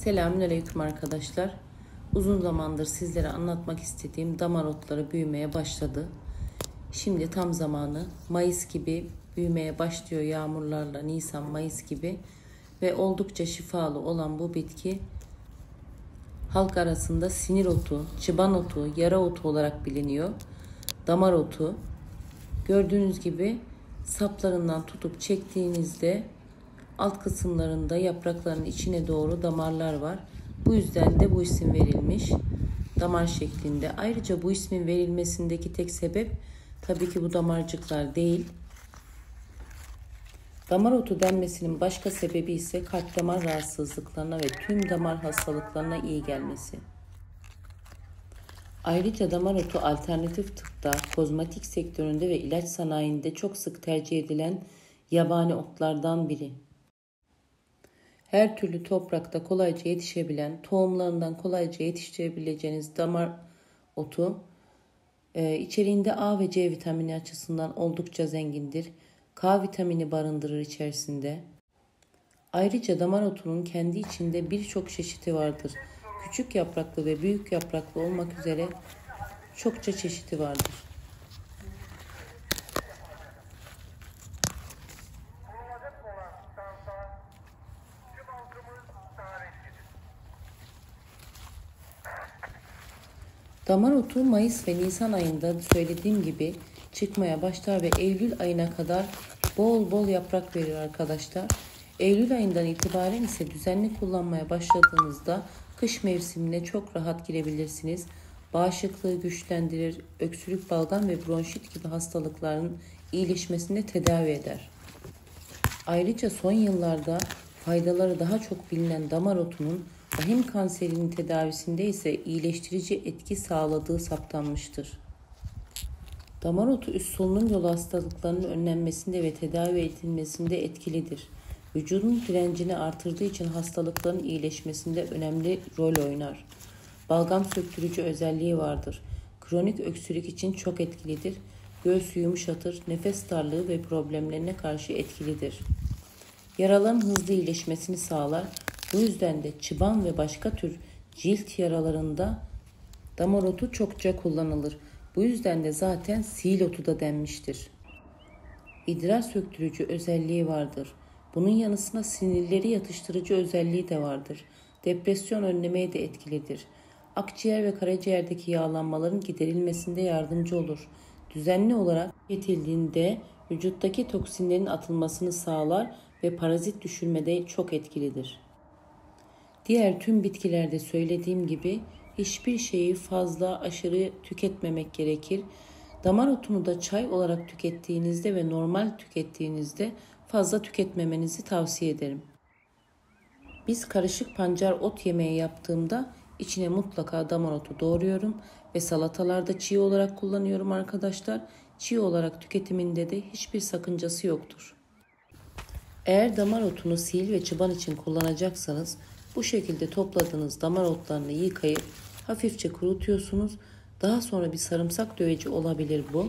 Selamünaleyküm arkadaşlar. Uzun zamandır sizlere anlatmak istediğim damar otları büyümeye başladı. Şimdi tam zamanı. Mayıs gibi büyümeye başlıyor yağmurlarla, Nisan, Mayıs gibi ve oldukça şifalı olan bu bitki halk arasında sinir otu, çıban otu, yara otu olarak biliniyor. Damar otu. Gördüğünüz gibi saplarından tutup çektiğinizde alt kısımlarında yaprakların içine doğru damarlar var. Bu yüzden de bu isim verilmiş. Damar şeklinde. Ayrıca bu ismin verilmesindeki tek sebep tabii ki bu damarcıklar değil. Damar otu denmesinin başka sebebi ise kalp damar rahatsızlıklarına ve tüm damar hastalıklarına iyi gelmesi. Ayrıca damar otu alternatif tıpta, kozmetik sektöründe ve ilaç sanayinde çok sık tercih edilen yabani otlardan biri. Her türlü toprakta kolayca yetişebilen, tohumlarından kolayca yetiştirebileceğiniz damar otu, içeriğinde A ve C vitamini açısından oldukça zengindir. K vitamini barındırır içerisinde. Ayrıca damar otunun kendi içinde birçok çeşidi vardır. Küçük yapraklı ve büyük yapraklı olmak üzere çokça çeşidi vardır. Damar otu Mayıs ve Nisan ayında söylediğim gibi çıkmaya başlar ve Eylül ayına kadar bol bol yaprak verir arkadaşlar. Eylül ayından itibaren ise düzenli kullanmaya başladığınızda kış mevsimine çok rahat girebilirsiniz. Bağışıklığı güçlendirir, öksürük, balgam ve bronşit gibi hastalıkların iyileşmesini tedavi eder. Ayrıca son yıllarda faydaları daha çok bilinen damar otunun rahim kanserinin tedavisinde ise iyileştirici etki sağladığı saptanmıştır. Damar otu üst solunum yolu hastalıklarının önlenmesinde ve tedavi edilmesinde etkilidir. Vücudun direncini artırdığı için hastalıkların iyileşmesinde önemli rol oynar. Balgam söktürücü özelliği vardır. Kronik öksürük için çok etkilidir. Göğsü yumuşatır, nefes darlığı ve problemlerine karşı etkilidir. Yaraların hızlı iyileşmesini sağlar. Bu yüzden de çıban ve başka tür cilt yaralarında damar otu çokça kullanılır. Bu yüzden de zaten sil otu da denmiştir. İdrar söktürücü özelliği vardır. Bunun yanı sıra sinirleri yatıştırıcı özelliği de vardır. Depresyon önlemeye de etkilidir. Akciğer ve karaciğerdeki yağlanmaların giderilmesinde yardımcı olur. Düzenli olarak tüketildiğinde vücuttaki toksinlerin atılmasını sağlar ve parazit düşürmede çok etkilidir. Diğer tüm bitkilerde söylediğim gibi hiçbir şeyi fazla aşırı tüketmemek gerekir. Damar otunu da çay olarak tükettiğinizde ve normal tükettiğinizde fazla tüketmemenizi tavsiye ederim. Biz karışık pancar ot yemeği yaptığımda içine mutlaka damar otu doğruyorum ve salatalarda çiğ olarak kullanıyorum arkadaşlar. Çiğ olarak tüketiminde de hiçbir sakıncası yoktur. Eğer damar otunu sil ve çıban için kullanacaksanız bu şekilde topladığınız damar otlarını yıkayıp hafifçe kurutuyorsunuz. Daha sonra bir sarımsak döveci olabilir bu.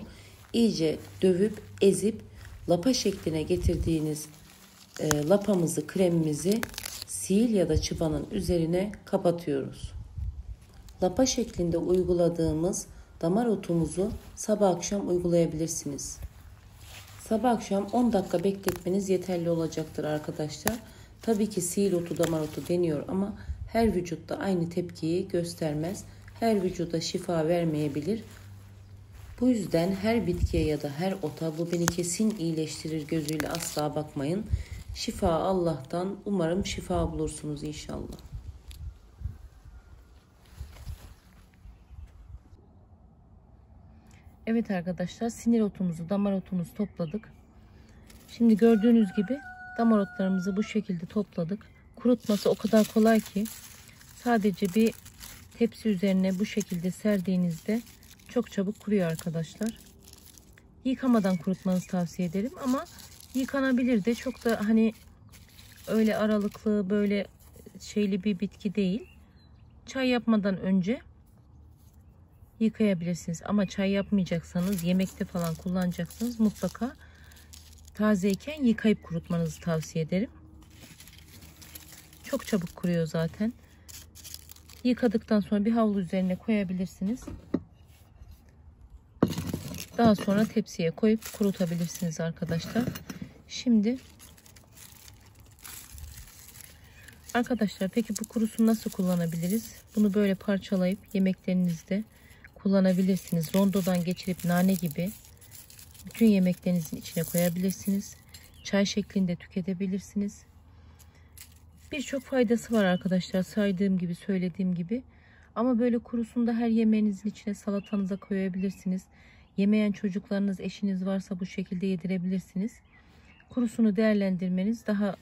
İyice dövüp ezip lapa şekline getirdiğiniz lapamızı, kremimizi sil ya da çıbanın üzerine kapatıyoruz. Lapa şeklinde uyguladığımız damar otumuzu sabah akşam uygulayabilirsiniz. Sabah akşam 10 dakika bekletmeniz yeterli olacaktır arkadaşlar. Tabii ki sil otu, damar otu deniyor ama her vücutta aynı tepkiyi göstermez. Her vücuda şifa vermeyebilir. Bu yüzden her bitkiye ya da her ota bu beni kesin iyileştirir gözüyle asla bakmayın. Şifa Allah'tan. Umarım şifa bulursunuz inşallah. Evet arkadaşlar, sinir otumuzu, damar otumuzu topladık. Şimdi gördüğünüz gibi damar otlarımızı bu şekilde topladık. Kurutması o kadar kolay ki sadece bir tepsi üzerine bu şekilde serdiğinizde çok çabuk kuruyor arkadaşlar. Yıkamadan kurutmanızı tavsiye ederim ama yıkanabilir de, çok da hani öyle aralıklı böyle şeyli bir bitki değil. Çay yapmadan önce yıkayabilirsiniz ama çay yapmayacaksanız, yemekte falan kullanacaksanız mutlaka tazeyken yıkayıp kurutmanızı tavsiye ederim. Çok çabuk kuruyor zaten. Yıkadıktan sonra bir havlu üzerine koyabilirsiniz. Daha sonra tepsiye koyup kurutabilirsiniz arkadaşlar. Şimdi arkadaşlar, peki bu kurusunu nasıl kullanabiliriz? Bunu böyle parçalayıp yemeklerinizde kullanabilirsiniz. Rondodan geçirip nane gibi bütün yemeklerinizin içine koyabilirsiniz. Çay şeklinde tüketebilirsiniz. Birçok faydası var arkadaşlar, saydığım gibi, söylediğim gibi. Ama böyle kurusunu da her yemeğinizin içine, salatanıza koyabilirsiniz. Yemeyen çocuklarınız, eşiniz varsa bu şekilde yedirebilirsiniz. Kurusunu değerlendirmeniz daha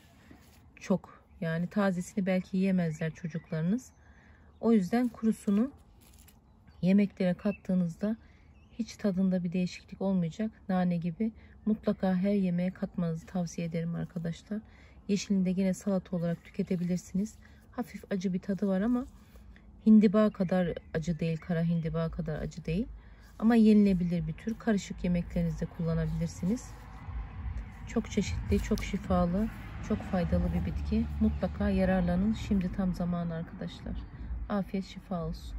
çok, yani tazesini belki yiyemezler çocuklarınız. O yüzden kurusunu yemeklere kattığınızda hiç tadında bir değişiklik olmayacak. Nane gibi mutlaka her yemeğe katmanızı tavsiye ederim arkadaşlar. Yeşilini de yine salata olarak tüketebilirsiniz. Hafif acı bir tadı var ama hindiba kadar acı değil, kara hindiba kadar acı değil. Ama yenilebilir bir tür. Karışık yemeklerinizde kullanabilirsiniz. Çok çeşitli, çok şifalı, çok faydalı bir bitki. Mutlaka yararlanın. Şimdi tam zamanı arkadaşlar. Afiyet şifa olsun.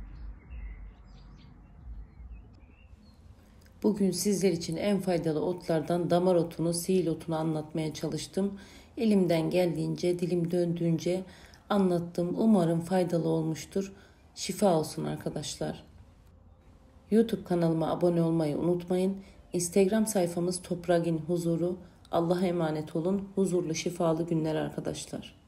Bugün sizler için en faydalı otlardan damar otunu, sihir otunu anlatmaya çalıştım. Elimden geldiğince, dilim döndüğünce anlattım. Umarım faydalı olmuştur. Şifa olsun arkadaşlar. YouTube kanalıma abone olmayı unutmayın. Instagram sayfamız Toprağın Huzuru. Allah'a emanet olun. Huzurlu, şifalı günler arkadaşlar.